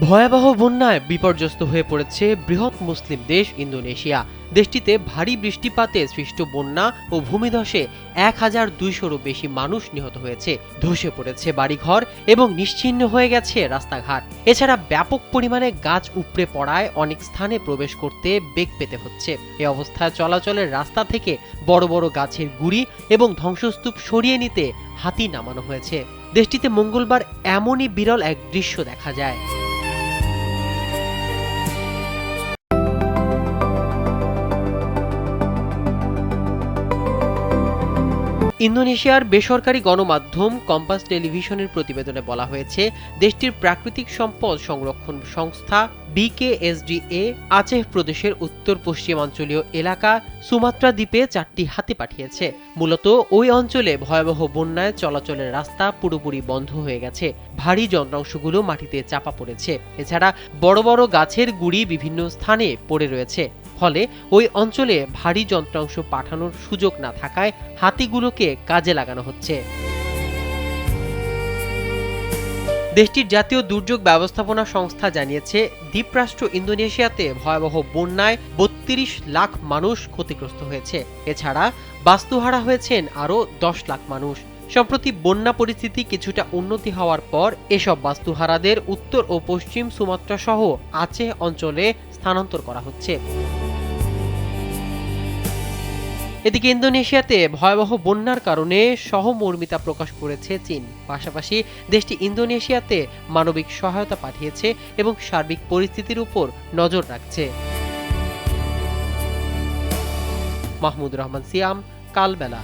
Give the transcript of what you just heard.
ভয়াবহ বন্যায় বিপর্যস্ত হয়ে পড়েছে বৃহৎ মুসলিম দেশ ইন্দোনেশিয়া। দেশটিতে ভারী বৃষ্টিপাতে সৃষ্ট বন্যা ও ভূমিধসে ১,২০০-রও বেশি মানুষ নিহত হয়েছে। ধসে পড়েছে বাড়িঘর এবং নিশ্চিহ্ন হয়ে গেছে রাস্তাঘাট। এছাড়া ব্যাপক পরিমাণে গাছ উপড়ে পড়ায় অনেক স্থানে প্রবেশ করতে বেগ পেতে হচ্ছে। এ অবস্থায় চলাচলের রাস্তা থেকে বড় বড় গাছের গুঁড়ি এবং ধ্বংসস্তূপ সরিয়ে নিতে হাতি নামানো হয়েছে। দেশটিতে মঙ্গলবার এমনই বিরল এক দৃশ্য দেখা যায়। ইন্দোনেশিয়ার বেসরকারি গণমাধ্যম কম্পাস টেলিভিশনের প্রতিবেদনে বলা হয়েছে, দেশটির প্রাকৃতিক সম্পদ সংরক্ষণ সংস্থা বিকেএসডিএ আচেহ প্রদেশের উত্তর পশ্চিমাঞ্চলীয় এলাকা সুমাত্রা দ্বীপে ৪টি হাতি পাঠিয়েছে। মূলত ওই অঞ্চলে ভয়াবহ বন্যায় চলাচলের রাস্তা পুরোপুরি বন্ধ হয়ে গেছে। ভারী যন্ত্রাংশগুলো মাটিতে চাপা পড়েছে। এছাড়া বড় বড় গাছের গুঁড়ি বিভিন্ন স্থানে পড়ে রয়েছে। ফলে ওই অঞ্চলে ভারী যন্ত্রাংশ পাঠানোর সুযোগ না থাকায় হাতিগুলোকে কাজে লাগানো হচ্ছে। দেশটির জাতীয় দুর্যোগ ব্যবস্থাপনা সংস্থা জানিয়েছে, দ্বীপরাষ্ট্র ইন্দোনেশিয়াতে ভয়াবহ বন্যায় ৩২ লাখ মানুষ ক্ষতিগ্রস্ত হয়েছে। এছাড়া বাস্তুহারা হয়েছেন আরও ১০ লাখ মানুষ। সম্প্রতি বন্যা পরিস্থিতি কিছুটা উন্নতি হওয়ার পর এসব বাস্তুহারাদের উত্তর ও পশ্চিম সুমাত্রা সহ আচেহ অঞ্চলে স্থানান্তর করা হচ্ছে। এদিকে ইন্দোনেশিয়াতে ভয়াবহ বন্যার কারণে সহমর্মিতা প্রকাশ করেছে চীন। পাশাপাশি দেশটি ইন্দোনেশিয়াতে মানবিক সহায়তা পাঠিয়েছে এবং সার্বিক পরিস্থিতির উপর নজর রাখছে। মাহমুদুর রহমান সিয়াম, কালবেলা।